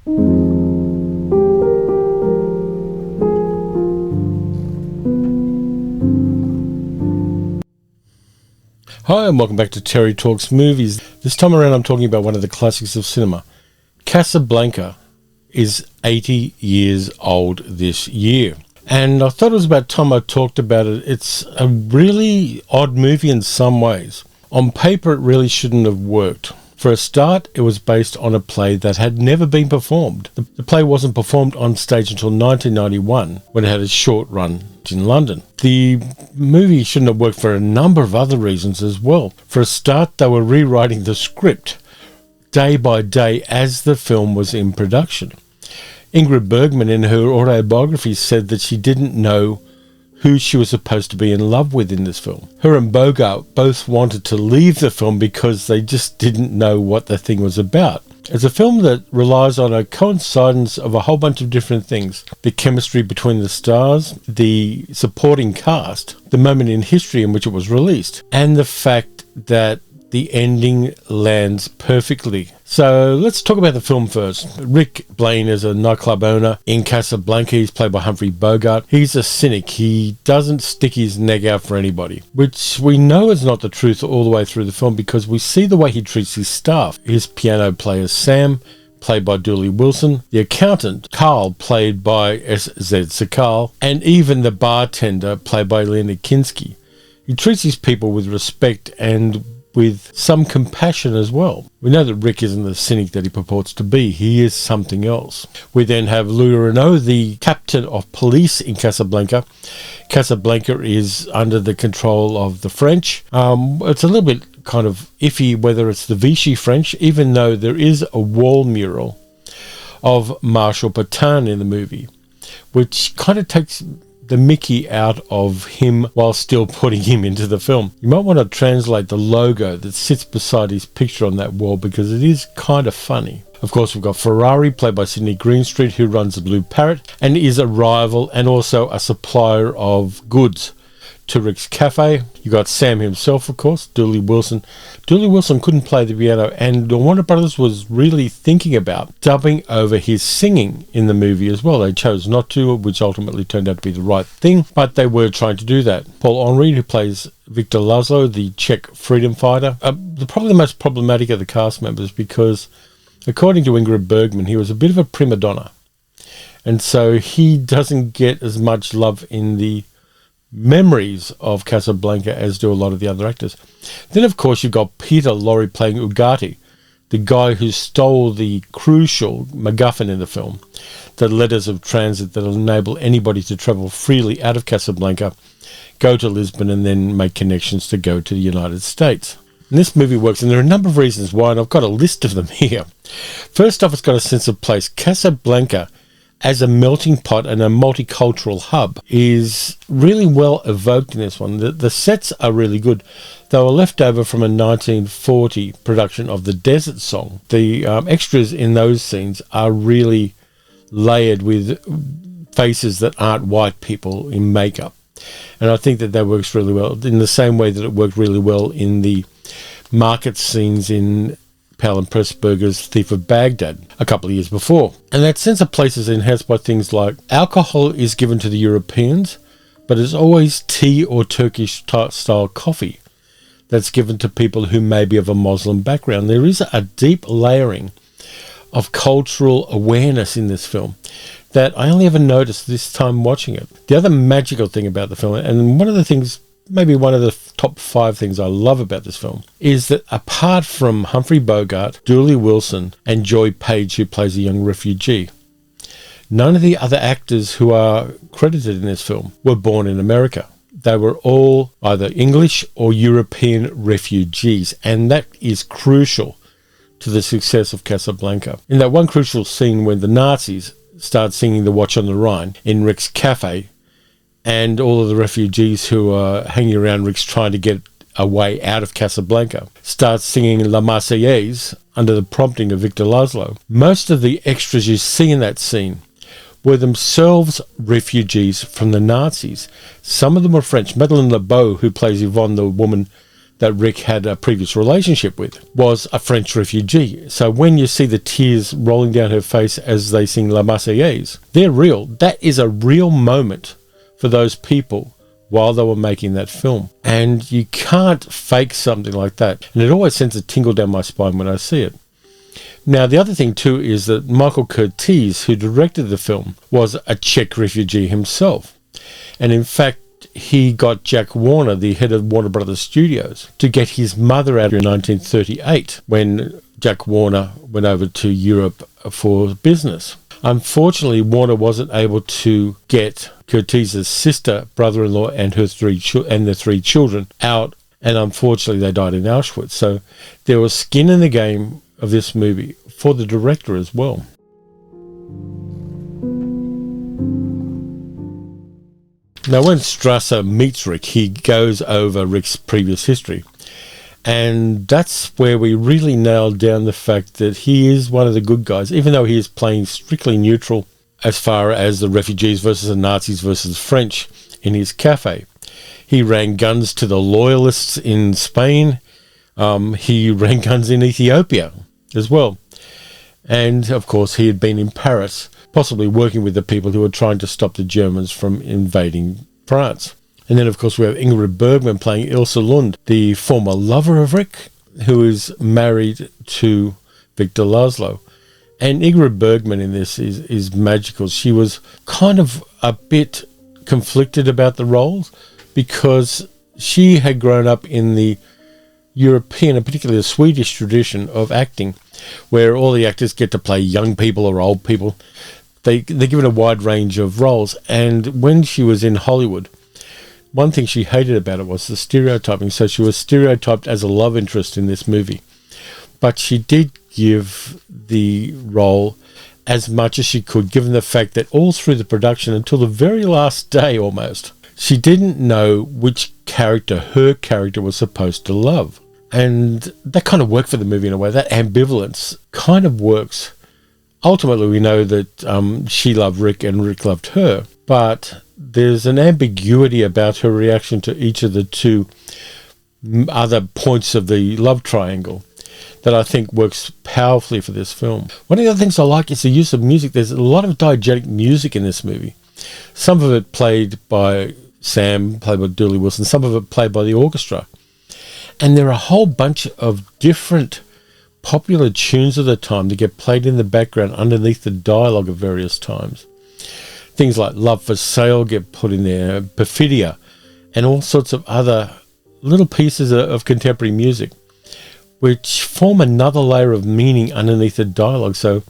Hi and welcome back to Terry Talks Movies. This time around I'm talking about one of the classics of cinema. Casablanca is 80 years old this year. And I thought it was about time I talked about it. It's a really odd movie in some ways. On paper it really shouldn't have worked. For a start, it was based on a play that had never been performed. The play wasn't performed on stage until 1991, when it had a short run in London. The movie shouldn't have worked for a number of other reasons as well. For a start, they were rewriting the script day by day as the film was in production. Ingrid Bergman, in her autobiography, said that she didn't know who she was supposed to be in love with in this film. Her and Bogart both wanted to leave the film because they just didn't know what the thing was about. It's a film that relies on a coincidence of a whole bunch of different things. The chemistry between the stars, the supporting cast, the moment in history in which it was released, and the fact that the ending lands perfectly. So let's talk about the film first. Rick Blaine is a nightclub owner in Casablanca. He's played by Humphrey Bogart. He's a cynic. He doesn't stick his neck out for anybody, which we know is not the truth all the way through the film because we see the way he treats his staff. His piano player Sam, played by Dooley Wilson, the accountant Carl, played by S.Z. Sakal, and even the bartender, played by Leonard Kinski. He treats his people with respect and with some compassion as well. We know that Rick isn't the cynic that he purports to be. He is something else. We then have Louis Renault, the captain of police in Casablanca. Casablanca is under the control of the French. It's a little bit kind of iffy whether it's the Vichy French, even though there is a wall mural of Marshal Pétain in the movie, which kind of takes the mickey out of him while still putting him into the film. You might want to translate the logo that sits beside his picture on that wall because it is kind of funny. Of course, we've got Ferrari, played by Sidney Greenstreet, who runs the Blue Parrot and is a rival and also a supplier of goods to Rick's Cafe. You got Sam himself, of course, Dooley Wilson. Dooley Wilson couldn't play the piano, and the Warner Brothers was really thinking about dubbing over his singing in the movie as well. They chose not to, which ultimately turned out to be the right thing, but they were trying to do that. Paul Henry, who plays Victor Laszlo, the Czech freedom fighter, probably the most problematic of the cast members because, according to Ingrid Bergman, he was a bit of a prima donna, and so he doesn't get as much love in the memories of Casablanca as do a lot of the other actors. Then, of course, you've got Peter Lorre playing Ugarte, the guy who stole the crucial MacGuffin in the film, the letters of transit that will enable anybody to travel freely out of Casablanca, go to Lisbon, and then make connections to go to the United States. And this movie works, and there are a number of reasons why, and I've got a list of them here. First off, it's got a sense of place. Casablanca, as a melting pot and a multicultural hub, is really well evoked in this one. The sets are really good. They were left over from a 1940 production of The Desert Song. The extras in those scenes are really layered with faces that aren't white people in makeup. And I think that works really well, in the same way that it worked really well in the market scenes in Powell and Pressburger's Thief of Baghdad a couple of years before. And that sense of place is enhanced by things like alcohol is given to the Europeans, but it's always tea or Turkish style coffee that's given to people who may be of a Muslim background. There is a deep layering of cultural awareness in this film that I only ever noticed this time watching it. The other magical thing about the film, and one of the things, maybe one of the top 5 things I love about this film, is that apart from Humphrey Bogart, Dooley Wilson, and Joy Page, who plays a young refugee, none of the other actors who are credited in this film were born in America. They were all either English or European refugees, and that is crucial to the success of Casablanca. In that one crucial scene when the Nazis start singing The Watch on the Rhine in Rick's Cafe, and all of the refugees who are hanging around Rick's trying to get a way out of Casablanca start singing La Marseillaise under the prompting of Victor Laszlo. Most of the extras you see in that scene were themselves refugees from the Nazis. Some of them were French. Madeleine LeBeau, who plays Yvonne, the woman that Rick had a previous relationship with was a French refugee. So when you see the tears rolling down her face as they sing La Marseillaise, they're real. That is a real moment for those people while they were making that film. And you can't fake something like that. And it always sends a tingle down my spine when I see it. Now, the other thing too is that Michael Curtiz, who directed the film, was a Czech refugee himself. And in fact, he got Jack Warner, the head of Warner Brothers Studios, to get his mother out in 1938 when Jack Warner went over to Europe for business. Unfortunately, Warner wasn't able to get Curtiz's sister, brother-in-law, and their three children out, and unfortunately they died in Auschwitz. So there was skin in the game of this movie for the director as well. Now, when Strasser meets Rick, he goes over Rick's previous history. And that's where we really nailed down the fact that he is one of the good guys, even though he is playing strictly neutral as far as the refugees versus the Nazis versus French in his cafe. He ran guns to the loyalists in Spain. He ran guns in Ethiopia as well. And, of course, he had been in Paris, possibly working with the people who were trying to stop the Germans from invading France. And then, of course, we have Ingrid Bergman playing Ilse Lund, the former lover of Rick, who is married to Victor Laszlo. And Ingrid Bergman in this is magical. She was kind of a bit conflicted about the roles because she had grown up in the European, and particularly the Swedish tradition of acting, where all the actors get to play young people or old people. They're given a wide range of roles. And when she was in Hollywood, one thing she hated about it was the stereotyping. So she was stereotyped as a love interest in this movie. But she did give the role as much as she could, given the fact that all through the production, until the very last day almost, she didn't know which character her character was supposed to love. And that kind of worked for the movie in a way. That ambivalence kind of works. Ultimately, we know that she loved Rick and Rick loved her, but there's an ambiguity about her reaction to each of the two other points of the love triangle that I think works powerfully for this film. One of the other things I like is the use of music. There's a lot of diegetic music in this movie. Some of it played by Sam, played by Dooley Wilson, some of it played by the orchestra. And there are a whole bunch of different popular tunes of the time that get played in the background underneath the dialogue of various times. Things like Love for Sale get put in there, Perfidia, and all sorts of other little pieces of contemporary music, which form another layer of meaning underneath the dialogue. So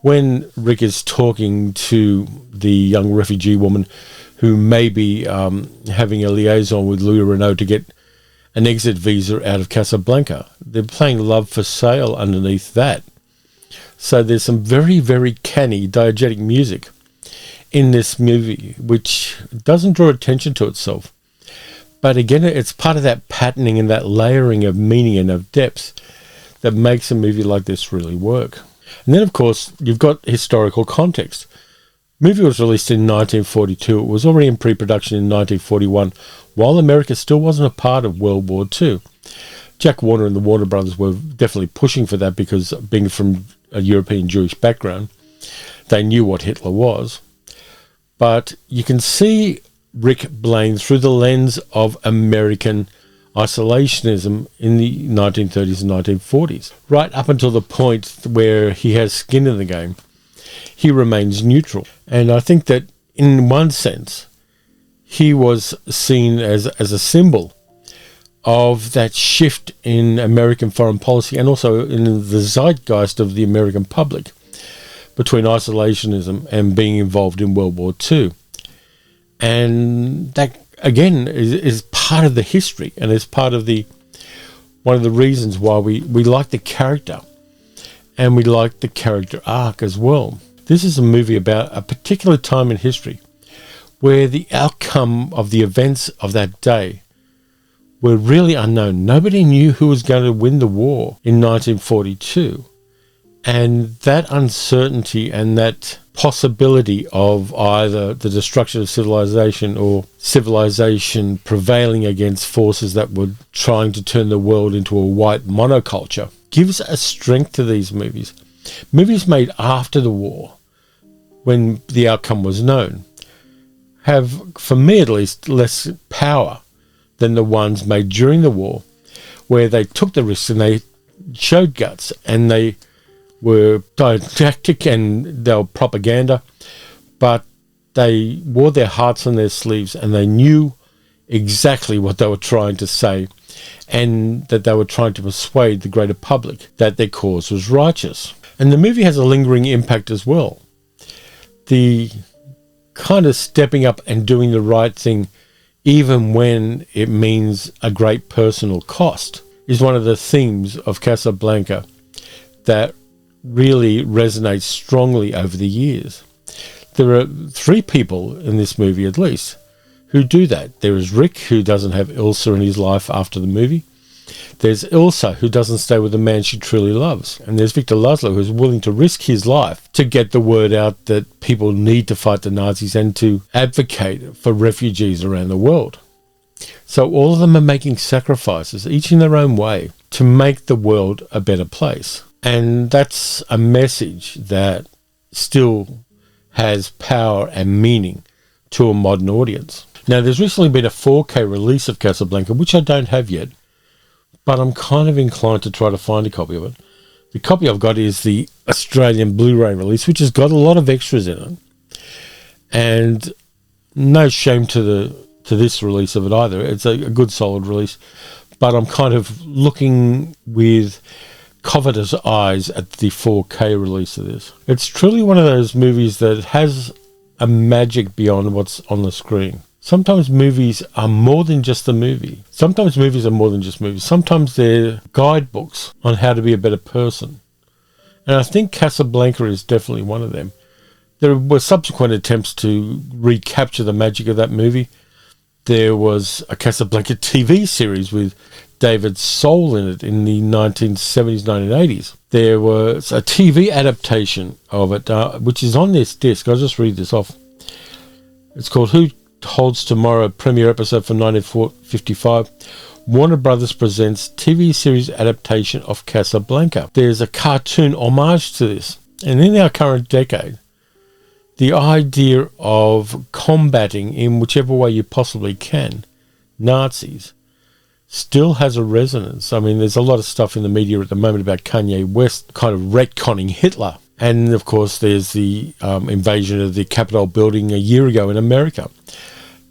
when Rick is talking to the young refugee woman who may be having a liaison with Louis Renault to get an exit visa out of Casablanca, they're playing Love for Sale underneath that. So there's some very, very canny diegetic music in this movie, which doesn't draw attention to itself. But again, it's part of that patterning and that layering of meaning and of depth that makes a movie like this really work. And then, of course, you've got historical context. The movie was released in 1942. It was already in pre-production in 1941, while America still wasn't a part of World War II. Jack Warner and the Warner Brothers were definitely pushing for that because, being from a European Jewish background, they knew what Hitler was. But you can see Rick Blaine through the lens of American isolationism in the 1930s and 1940s, right up until the point where he has skin in the game. He remains neutral. And I think that in one sense, he was seen as a symbol of that shift in American foreign policy and also in the zeitgeist of the American public between isolationism and being involved in World War II. And that, again, is part of the history and is part of one of the reasons why we like the character and we like the character arc as well. This is a movie about a particular time in history where the outcome of the events of that day were really unknown. Nobody knew who was going to win the war in 1942. And that uncertainty and that possibility of either the destruction of civilization or civilization prevailing against forces that were trying to turn the world into a white monoculture gives a strength to these movies. Movies made after the war, when the outcome was known, have, for me at least, less power than the ones made during the war, where they took the risks and they showed guts and they were didactic and they were propaganda, but they wore their hearts on their sleeves and they knew exactly what they were trying to say, and that they were trying to persuade the greater public that their cause was righteous. And the movie has a lingering impact as well. The kind of stepping up and doing the right thing, even when it means a great personal cost, is one of the themes of Casablanca that really resonates strongly over the years. There are 3 people in this movie at least who do that. There is Rick, who doesn't have Ilsa in his life after the movie. There's Ilsa, who doesn't stay with the man she truly loves. And there's Victor Laszlo, who's willing to risk his life to get the word out that people need to fight the Nazis and to advocate for refugees around the world. So all of them are making sacrifices, each in their own way, to make the world a better place. And that's a message that still has power and meaning to a modern audience. Now, there's recently been a 4K release of Casablanca, which I don't have yet, but I'm kind of inclined to try to find a copy of it. The copy I've got is the Australian Blu-ray release, which has got a lot of extras in it. And no shame to this release of it either. It's a good, solid release. But I'm kind of looking with covetous eyes at the 4K release of this. It's truly one of those movies that has a magic beyond what's on the screen. Sometimes movies are more than just a movie. Sometimes movies are more than just movies. Sometimes they're guidebooks on how to be a better person. And I think Casablanca is definitely one of them. There were subsequent attempts to recapture the magic of that movie. There was a Casablanca TV series with David Soul in it in the 1970s, 1980s. There was a TV adaptation of it, which is on this disc. I'll just read this off. It's called Who Holds Tomorrow, premiere episode from 1955. Warner Brothers presents TV series adaptation of Casablanca. There's a cartoon homage to this. And in our current decade, the idea of combating in whichever way you possibly can Nazis still has a resonance. I mean, there's a lot of stuff in the media at the moment about Kanye West kind of retconning Hitler. And, of course, there's the invasion of the Capitol building a year ago in America.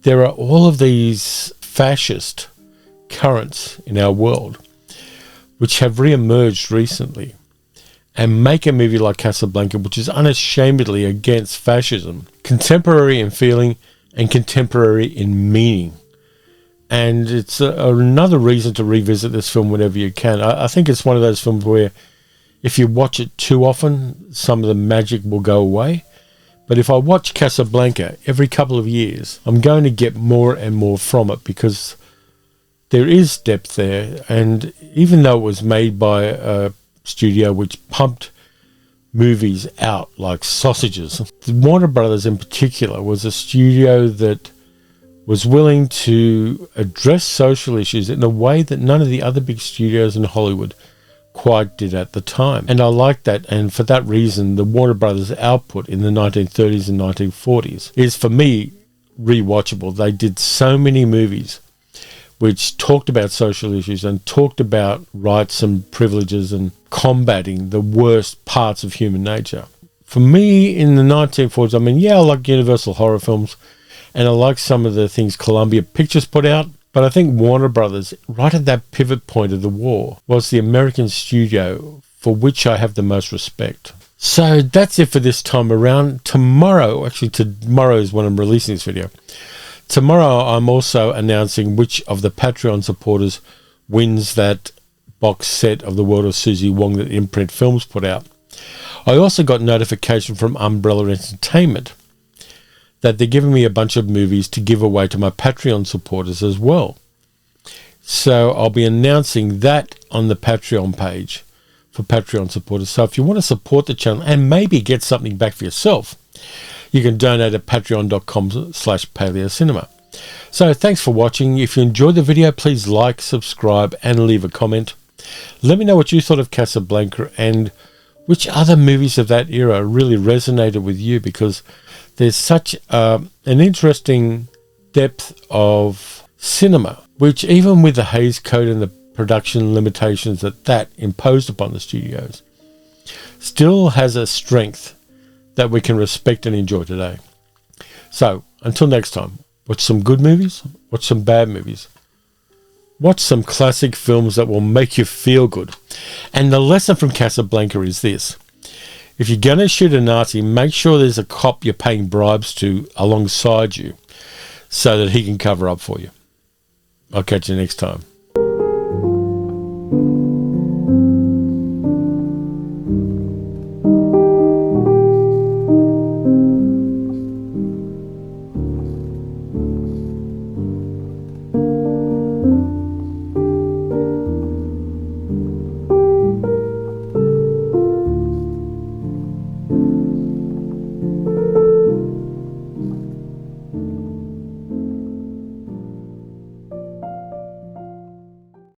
There are all of these fascist currents in our world which have re-emerged recently, and make a movie like Casablanca, which is unashamedly against fascism, contemporary in feeling and contemporary in meaning. And it's another reason to revisit this film whenever you can. I think it's one of those films where if you watch it too often, some of the magic will go away. But if I watch Casablanca every couple of years, I'm going to get more and more from it, because there is depth there. And even though it was made by a studio which pumped movies out like sausages, Warner Brothers in particular was a studio that was willing to address social issues in a way that none of the other big studios in Hollywood quite did at the time. And I like that, and for that reason, the Warner Brothers output in the 1930s and 1940s is, for me, rewatchable. They did so many movies which talked about social issues and talked about rights and privileges and combating the worst parts of human nature. For me, in the 1940s, I mean, yeah, I like Universal horror films, and I like some of the things Columbia Pictures put out, but I think Warner Brothers, right at that pivot point of the war, was the American studio for which I have the most respect. So that's it for this time around. Tomorrow is when I'm releasing this video. Tomorrow I'm also announcing which of the Patreon supporters wins that box set of The World of Susie Wong that Imprint Films put out. I also got notification from Umbrella Entertainment that they're giving me a bunch of movies to give away to my Patreon supporters as well. So I'll be announcing that on the Patreon page for Patreon supporters. So if you want to support the channel and maybe get something back for yourself, you can donate at patreon.com/paleocinema. So thanks for watching. If you enjoyed the video, please like, subscribe, and leave a comment. Let me know what you thought of Casablanca and which other movies of that era really resonated with you, because there's such an interesting depth of cinema, which even with the Hays Code and the production limitations that imposed upon the studios, still has a strength that we can respect and enjoy today. So until next time, watch some good movies, watch some bad movies, watch some classic films that will make you feel good. And the lesson from Casablanca is this: if you're going to shoot a Nazi, make sure there's a cop you're paying bribes to alongside you so that he can cover up for you. I'll catch you next time.